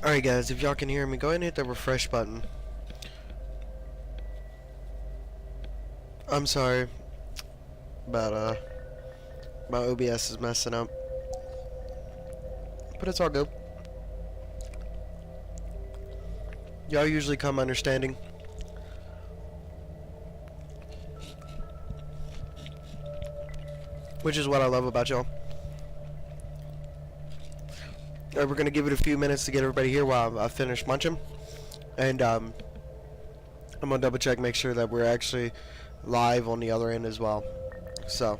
Alright guys, if y'all can hear me, go ahead and hit the refresh button. I'm sorry, but my OBS is messing up. But it's all good. Y'all usually come understanding. Which is what I love about y'all. Alright, we're gonna give it a few minutes to get everybody here while I finish munching. And I'm gonna double check, make sure that we're actually live on the other end as well. So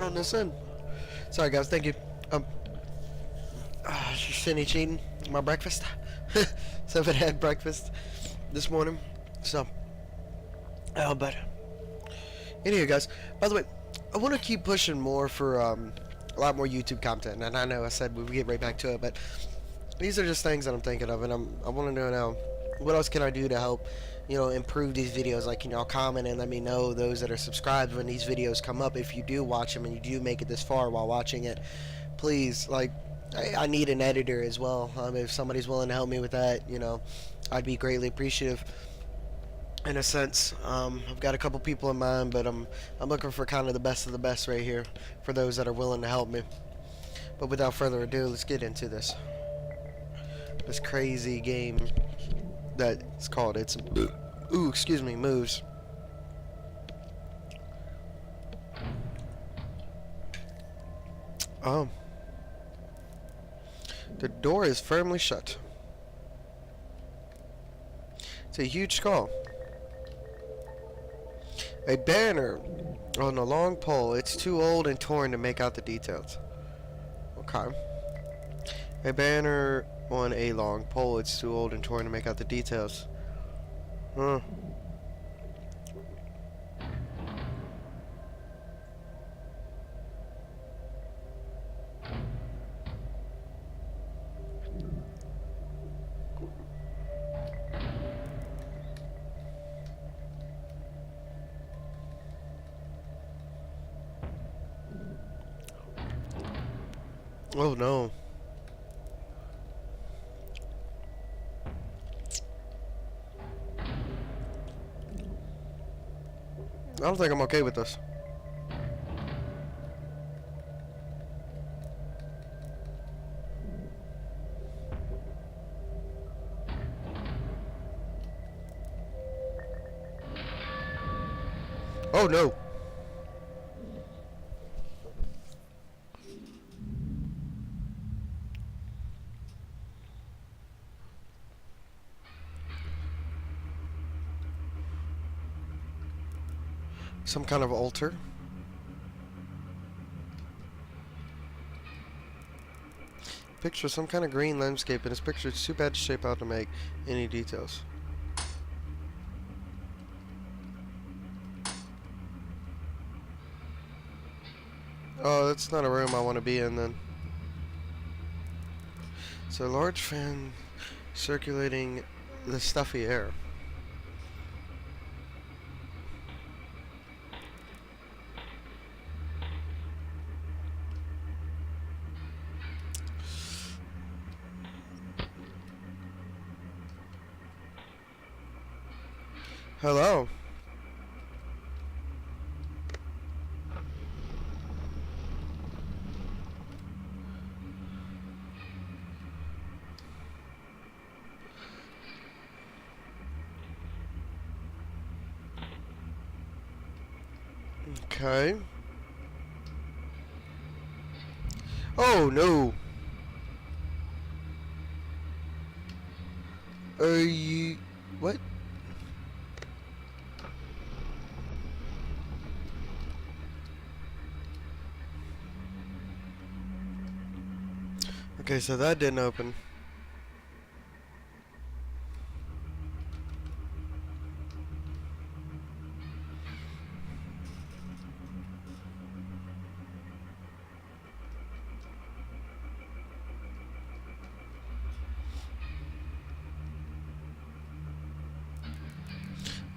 on this end. Sorry guys, thank you. Just finished eating my breakfast. So I had breakfast this morning. So, but anyway, guys. By the way, I want to keep pushing more for a lot more YouTube content. And I know I said we would get right back to it, but these are just things that I'm thinking of, and I want to know now, what else can I do to help, improve these videos? Like, can y'all comment and let me know, those that are subscribed, when these videos come up, if you do watch them and you do make it this far while watching it, please, like, I need an editor as well. If somebody's willing to help me with that, I'd be greatly appreciative. In a sense, I've got a couple people in mind, but I'm looking for kind of the best right here for those that are willing to help me. But without further ado, let's get into this crazy game that it's called. It's excuse me, Moves. The door is firmly shut. It's a huge skull. A banner on a long pole. It's too old and torn to make out the details. Okay. A banner on a long pole. It's too old and torn to make out the details. Huh. Oh no. I don't think I'm okay with this. Oh no. Some kind of altar. Picture some kind of green landscape, and this picture is too bad to shape out to make any details. Oh, that's not a room I want to be in then. So, large fan circulating the stuffy air. Hello. Okay. Oh no. Are you... What? Okay, so that didn't open.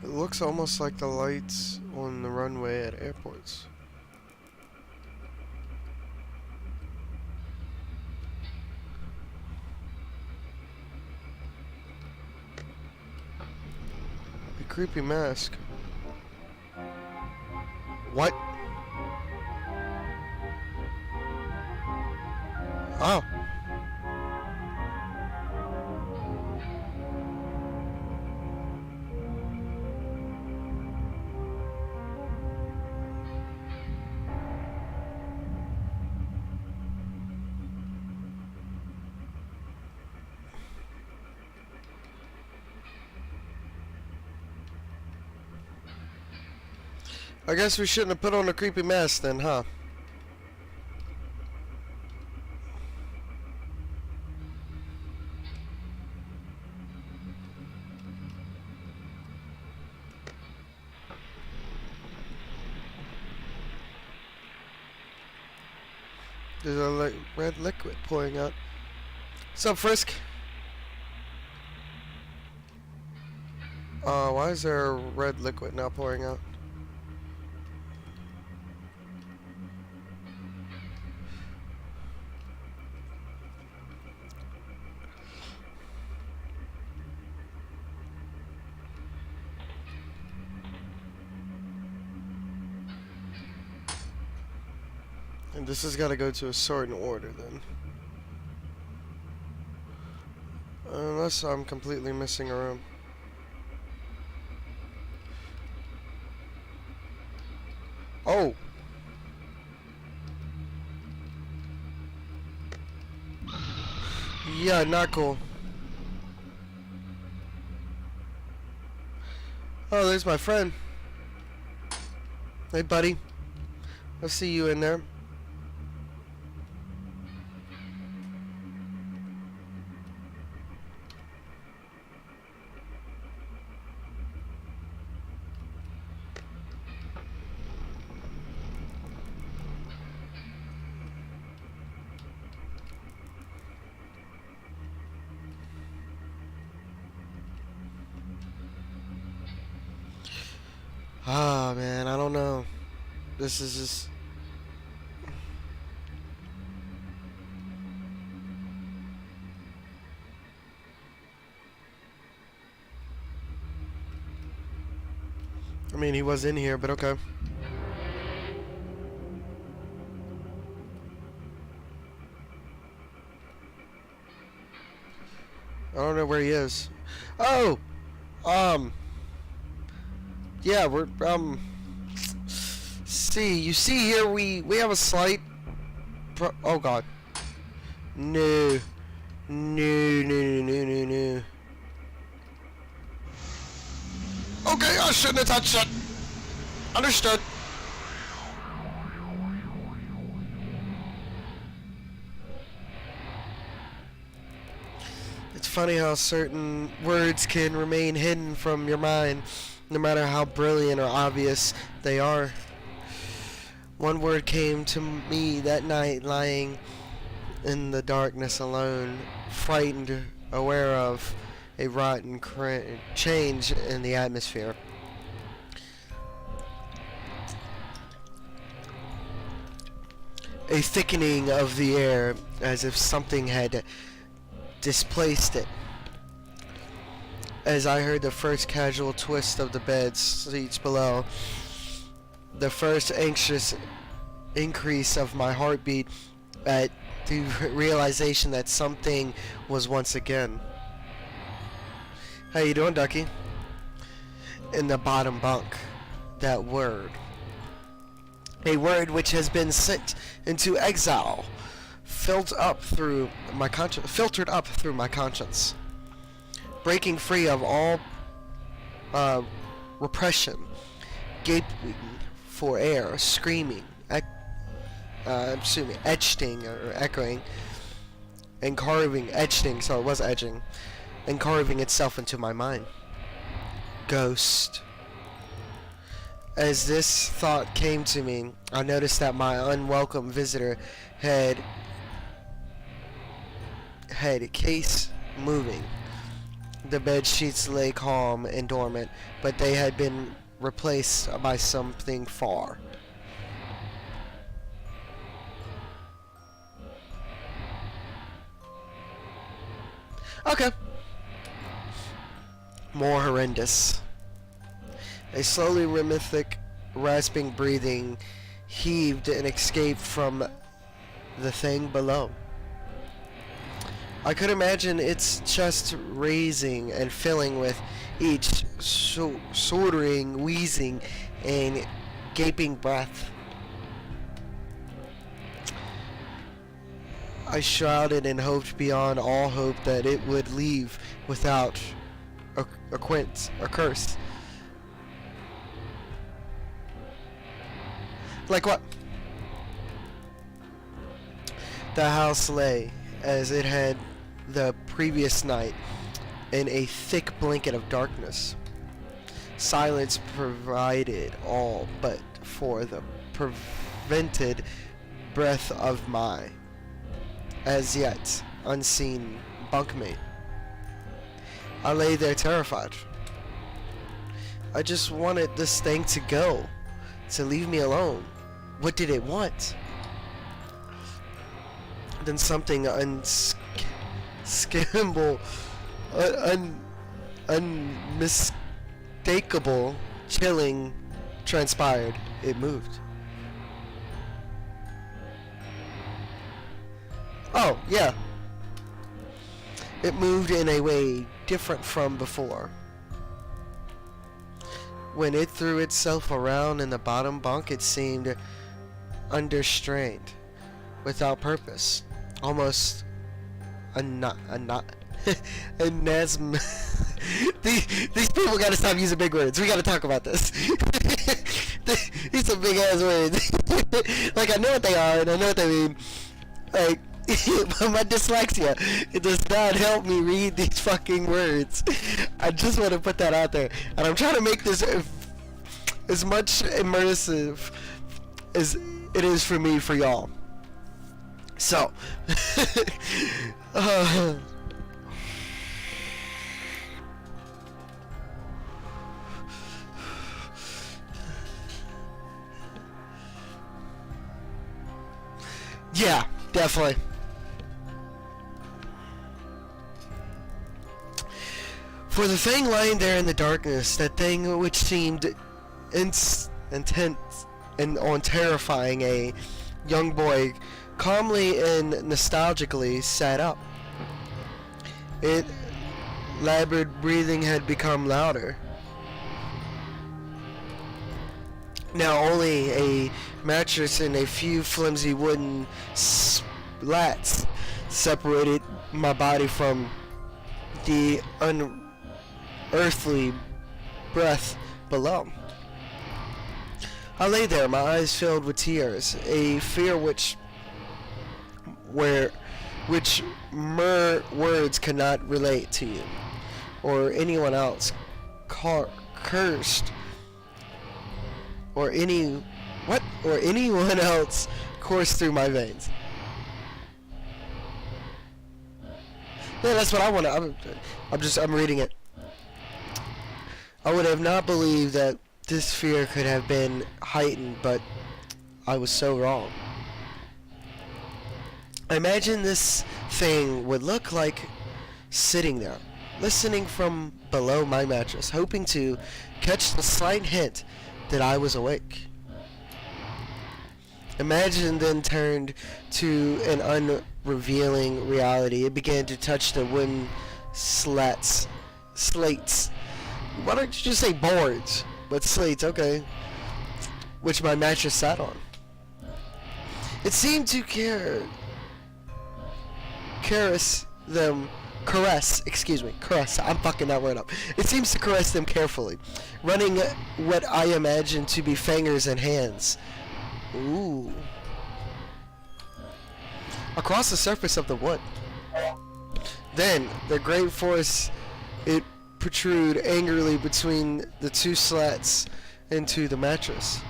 It looks almost like the lights on the runway at airports. A creepy mask. What? Oh. I guess we shouldn't have put on a creepy mask then, huh? There's a red liquid pouring out. What's up, Frisk? Why is there a red liquid now pouring out? And this has got to go to a certain order then. Unless I'm completely missing a room. Oh! Yeah, not cool. Oh, there's my friend. Hey, buddy. I see you in there. Ah, man, I don't know. This is just... mean, he was in here, but okay. I don't know where he is. Oh! Yeah, we're, see, you see here, we have a slight oh god. No. No. Okay, I shouldn't have touched it. Understood. It's funny how certain words can remain hidden from your mind, no matter how brilliant or obvious they are. One word came to me that night, lying in the darkness alone, frightened, aware of a rotten change in the atmosphere. A thickening of the air, as if something had displaced it. As I heard the first casual twist of the bed seats below, the first anxious increase of my heartbeat at the realization that something was once again. How you doing, Ducky? In the bottom bunk, that word. A word which has been sent into exile, filtered up through my conscience, breaking free of all repression, gaping for air, screaming, etching or echoing, and carving, so it was edging, and carving itself into my mind. Ghost. As this thought came to me, I noticed that my unwelcome visitor had case moving. The bed sheets lay calm and dormant, but they had been replaced by something far. Okay. More horrendous. A slowly rhythmic, rasping breathing heaved and escaped from the thing below. I could imagine its chest raising and filling with each soldering, wheezing, and gaping breath. I shrouded and hoped beyond all hope that it would leave without a curse. Like what? The house lay, as it had the previous night, in a thick blanket of darkness. Silence provided all but for the prevented breath of my, as yet, unseen bunkmate. I lay there terrified. I just wanted this thing to go, to leave me alone. What did it want? Then something unmistakable, chilling transpired. It moved. Oh, yeah. It moved in a way different from before. When it threw itself around in the bottom bunk, it seemed understrained, without purpose, almost these people gotta stop using big words. We gotta talk about this. These are big ass words. Like, I know what they are and I know what they mean. Like, but my dyslexia, it does not help me read these fucking words. I just want to put that out there, and I'm trying to make this as much immersive as it is for me for y'all. So, yeah, definitely. For the thing lying there in the darkness, that thing which seemed intent and on terrifying, a young boy calmly and nostalgically sat up. It labored breathing had become louder. Now only a mattress and a few flimsy wooden slats separated my body from the unearthly breath below. I lay there, my eyes filled with tears, a fear which mere words cannot relate to you or anyone else, cursed or anyone else coursed through my veins. Yeah, that's what I want to. I'm reading it. I would have not believed that this fear could have been heightened, but I was so wrong. I imagine this thing would look like sitting there, listening from below my mattress, hoping to catch the slight hint that I was awake. Imagine then turned to an unrevealing reality. It began to touch the wooden slates. Why don't you just say boards? But slates, okay. Which my mattress sat on. It seemed to caress, I'm fucking that word up. It seems to caress them carefully, running what I imagine to be fingers and hands. Ooh. Across the surface of the wood. Then, the great force, it protrude angrily between the two slats into the mattress.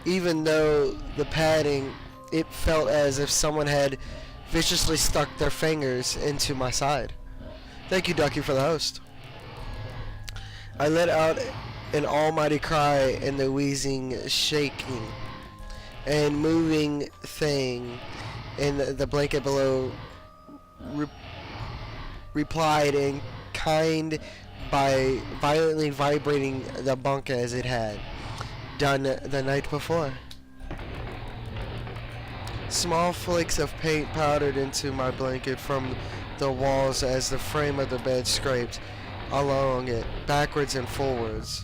Even though the padding, it felt as if someone had viciously stuck their fingers into my side. Thank you, Ducky, for the host. I let out an almighty cry, and the wheezing, shaking, and moving thing in the blanket below replied in kind by violently vibrating the bunk as it had done the night before. Small flakes of paint powdered into my blanket from the walls as the frame of the bed scraped along it, backwards and forwards.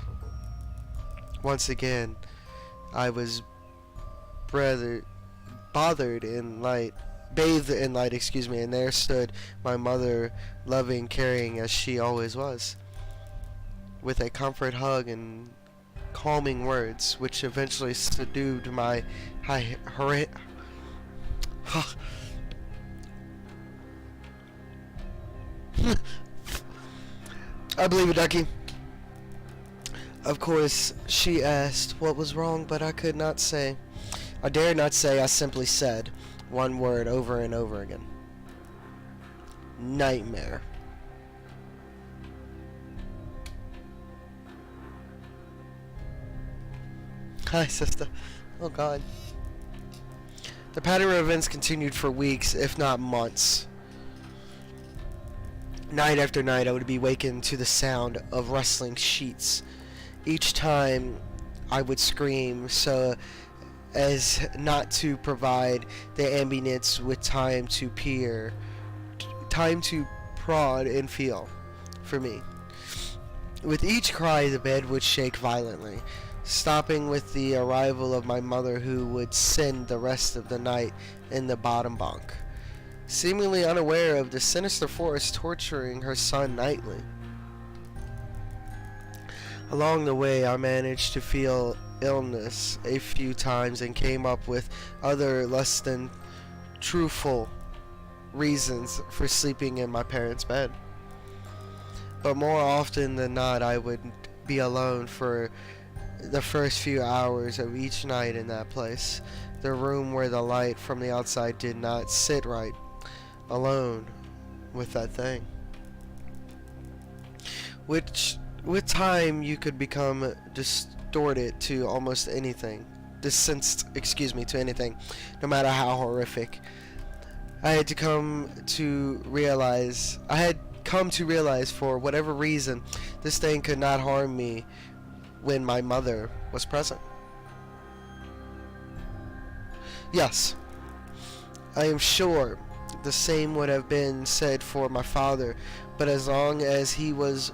Once again, I was bathed in light, and there stood my mother, loving, caring as she always was, with a comfort hug and calming words, which eventually subdued my I believe it, Ducky. Of course, she asked what was wrong, but I could not say. I dared not say. I simply said one word over and over again. Nightmare. Hi, sister. Oh, God. The pattern of events continued for weeks, if not months. Night after night, I would be wakened to the sound of rustling sheets. Each time, I would scream so as not to provide the ambience with time to prod and feel for me. With each cry, the bed would shake violently, stopping with the arrival of my mother, who would spend the rest of the night in the bottom bunk, seemingly unaware of the sinister force torturing her son nightly. Along the way, I managed to feel illness a few times and came up with other less than truthful reasons for sleeping in my parents' bed. But more often than not, I would be alone for the first few hours of each night in that place, the room where the light from the outside did not sit right, alone with that thing. Which, with time, you could become distorted to almost anything, to anything, no matter how horrific. I had come to realize, for whatever reason, this thing could not harm me when my mother was present. Yes, I am sure the same would have been said for my father, but as long as he was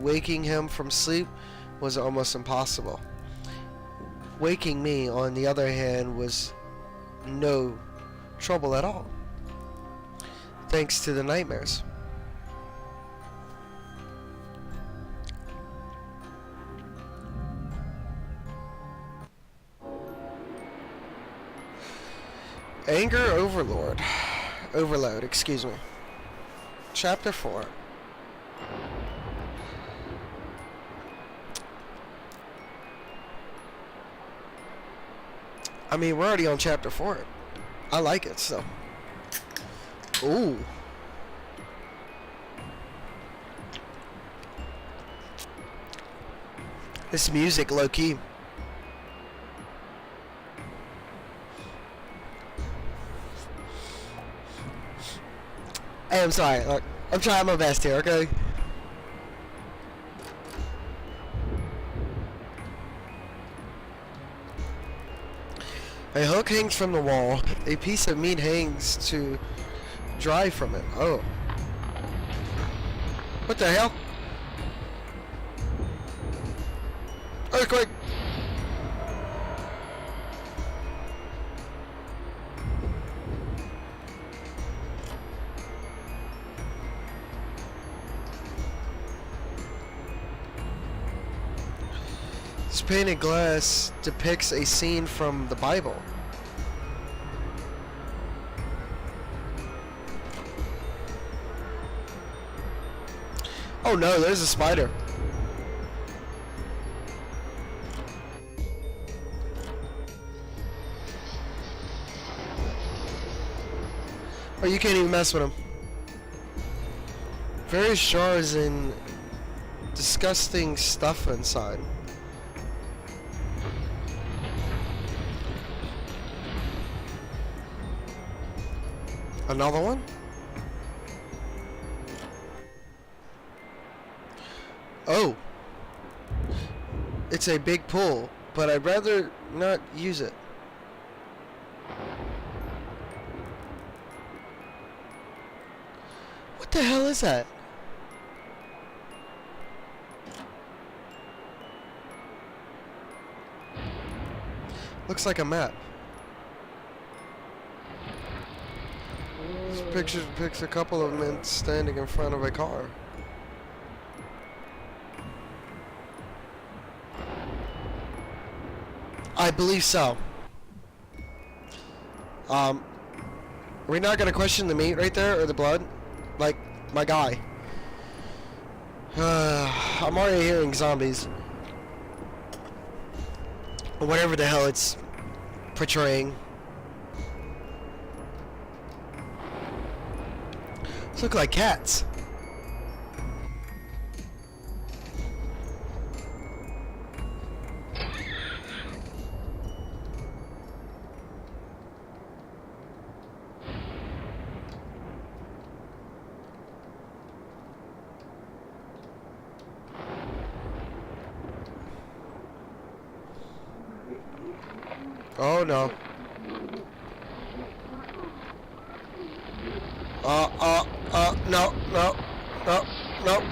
waking him from sleep was almost impossible. Waking me, on the other hand, was no trouble at all, thanks to the nightmares. Anger Overload, excuse me. Chapter 4. I mean, we're already on chapter 4. I like it, so. Ooh. This music, low-key. Hey, I'm sorry. Look, I'm trying my best here, okay? A hook hangs from the wall. A piece of meat hangs to dry from it. Oh. What the hell? Earthquake! This painted glass depicts a scene from the Bible. Oh no, there's a spider. Oh, you can't even mess with him. Various shards and disgusting stuff inside. Another one? Oh. It's a big pool, but I'd rather not use it. What the hell is that? Looks like a map. This picture depicts a couple of men standing in front of a car. I believe so. We're not gonna question the meat right there or the blood, like my guy. I'm already hearing zombies, or whatever the hell it's portraying. These look like cats. Oh no. No, no, no, no.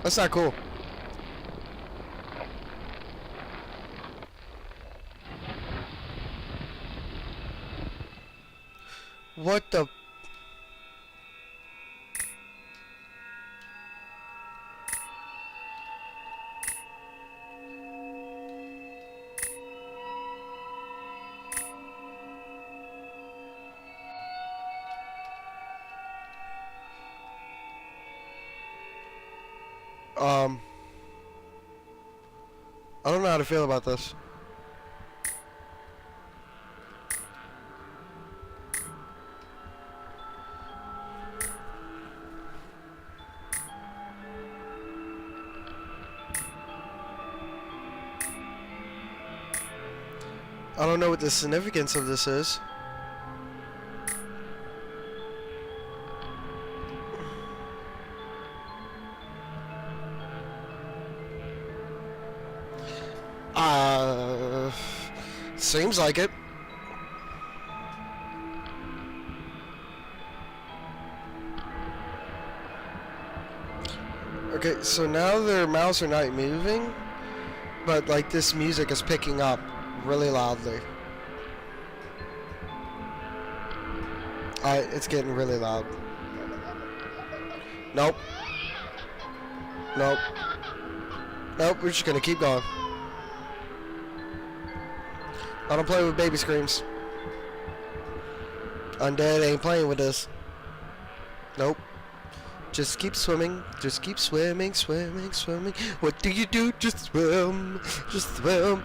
That's not cool. What the? I don't know how to feel about this. I don't know what the significance of this is. Seems like it. Okay, so now their mouths are not moving, but like this music is picking up really loudly. Alright, it's getting really loud. Nope. Nope. Nope, we're just gonna keep going. I don't play with baby screams. Undead ain't playing with us. Nope. Just keep swimming. Just keep swimming, swimming, swimming. What do you do? Just swim. Just swim.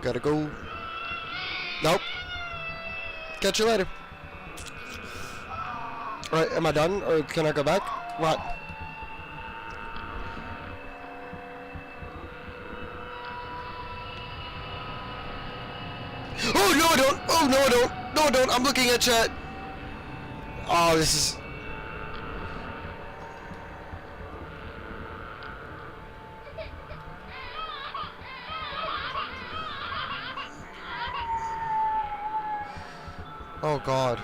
Gotta go. Nope. Catch you later. Alright, am I done? Or can I go back? What? Oh, no I don't! Oh, no I don't! No I don't! I'm looking at chat! Oh, this is... Oh, God.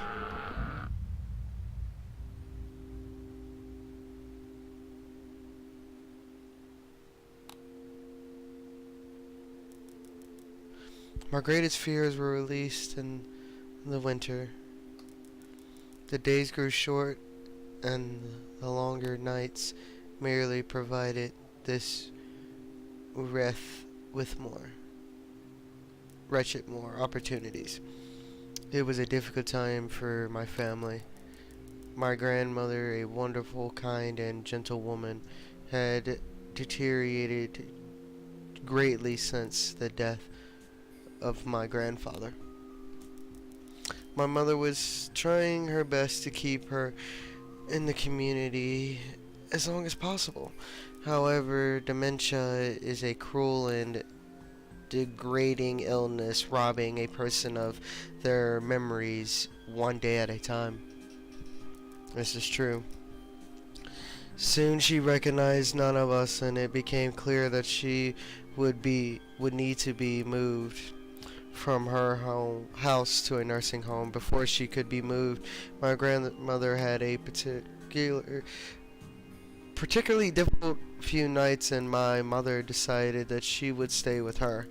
My greatest fears were released in the winter. The days grew short, and the longer nights merely provided this wreath with wretched more opportunities. It was a difficult time for my family. My grandmother, a wonderful, kind, and gentle woman, had deteriorated greatly since the death of my grandfather. My mother was trying her best to keep her in the community as long as possible. However, dementia is a cruel and degrading illness, robbing a person of their memories one day at a time. This is true. Soon she recognized none of us, and it became clear that she would need to be moved from her house to a nursing home. Before she could be moved, my grandmother had a particularly difficult few nights, and my mother decided that she would stay with her.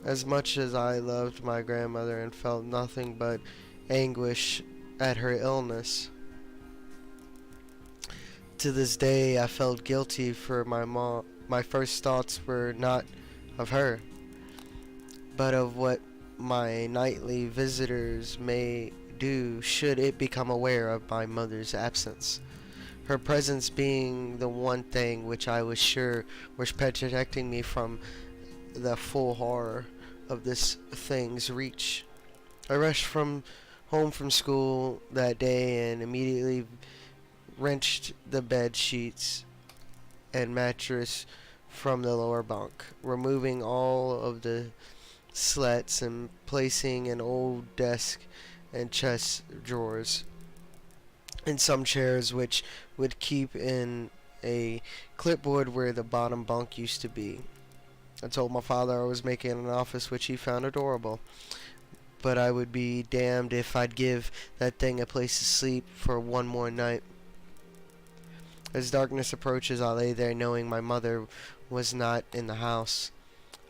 As much as I loved my grandmother and felt nothing but anguish at her illness, to this day I felt guilty for my mom. My first thoughts were not of her, but of what my nightly visitors may do should it become aware of my mother's absence. Her presence being the one thing which I was sure was protecting me from the full horror of this thing's reach. I rushed home from school that day and immediately wrenched the bed sheets and mattress from the lower bunk, removing all of the slats and placing an old desk and chest drawers and some chairs which would keep in a clipboard where the bottom bunk used to be. I told my father I was making an office which he found adorable, but I would be damned if I'd give that thing a place to sleep for one more night. As darkness approaches, I lay there knowing my mother was not in the house.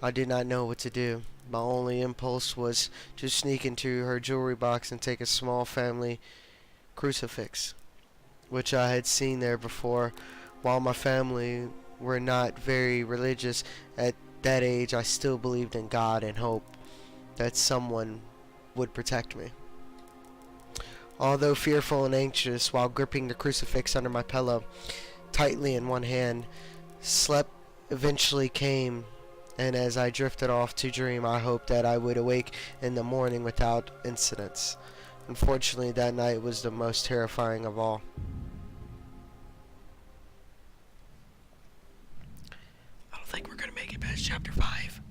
I did not know what to do. My only impulse was to sneak into her jewelry box and take a small family crucifix, which I had seen there before. While my family were not very religious at that age, I still believed in God and hoped that someone would protect me. Although fearful and anxious, while gripping the crucifix under my pillow tightly in one hand, sleep eventually came, and as I drifted off to dream, I hoped that I would awake in the morning without incidents. Unfortunately, that night was the most terrifying of all. I don't think we're gonna make it past chapter 5.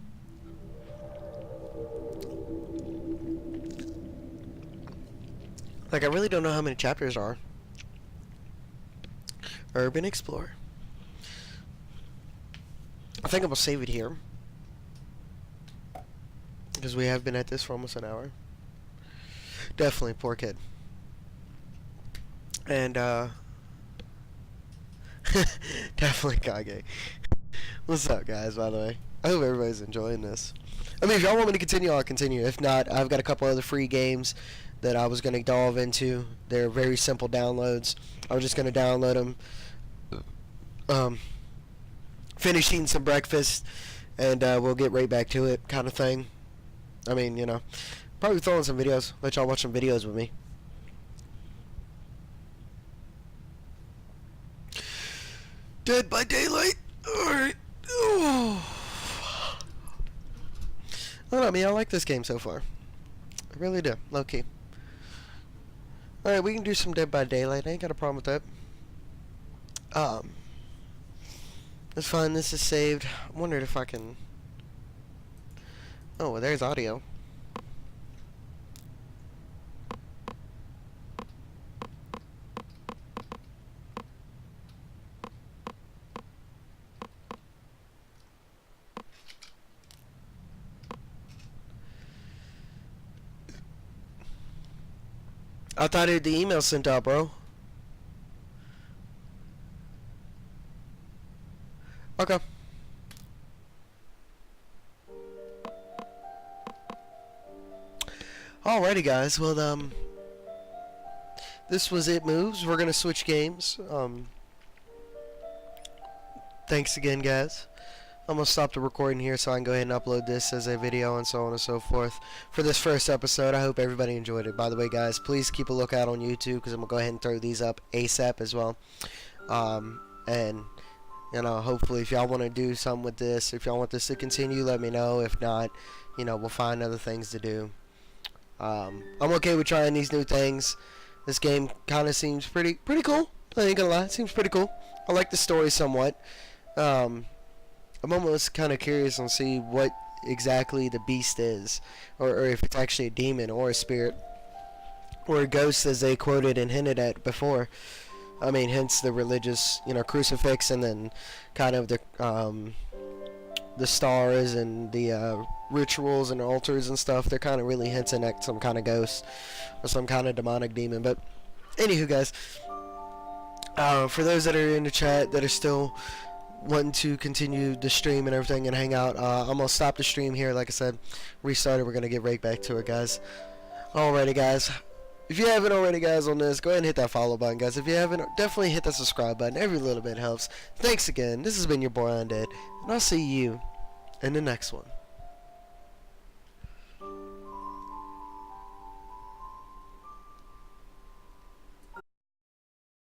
Like, I really don't know how many chapters are. Urban Explorer. I think I'm gonna save it here. because we have been at this for almost an hour. Definitely, poor kid. And, definitely Kage. What's up, guys, by the way? I hope everybody's enjoying this. I mean, if y'all want me to continue, I'll continue. If not, I've got a couple other free games that I was going to delve into. They're very simple downloads. I was just going to download them. Finishing some breakfast, and we'll get right back to it, kind of thing. I mean, you know, probably throwing some videos. Let y'all watch some videos with me. Dead by Daylight. Alright. Oh. I don't know, I mean, I like this game so far. I really do. Low key. Alright, we can do some Dead by Daylight. I ain't got a problem with that. That's fine. This is saved. I wondered if I can... Oh, well, there's audio. I thought the email sent out, bro. Okay. Alrighty, guys. Well, this was It Moves. We're gonna switch games. Thanks again, guys. I'm gonna stop the recording here so I can go ahead and upload this as a video and so on and so forth for this first episode. I hope everybody enjoyed it. By the way, guys, please keep a lookout on YouTube because I'm gonna go ahead and throw these up ASAP as well. And you know, hopefully, if y'all want to do something with this, if y'all want this to continue, let me know. If not, you know, we'll find other things to do. I'm okay with trying these new things. This game kind of seems pretty cool. I ain't gonna lie, it seems pretty cool. I like the story somewhat. I'm almost kind of curious on see what exactly the beast is, or if it's actually a demon or a spirit or a ghost, as they quoted and hinted at before. I mean, hence the religious, you know, crucifix, and then kind of the stars and the rituals and altars and stuff. They're kind of really hinting at some kind of ghost or some kind of demonic demon. But anywho, guys, for those that are in the chat that are still wanting to continue the stream and everything and hang out, I'm gonna stop the stream here. Like I said, restart it. We're gonna get right back to it, guys. Alrighty, guys. If you haven't already, guys, on this, go ahead and hit that follow button, guys. If you haven't, definitely hit that subscribe button. Every little bit helps. Thanks again. This has been your boy Undead, and I'll see you in the next one.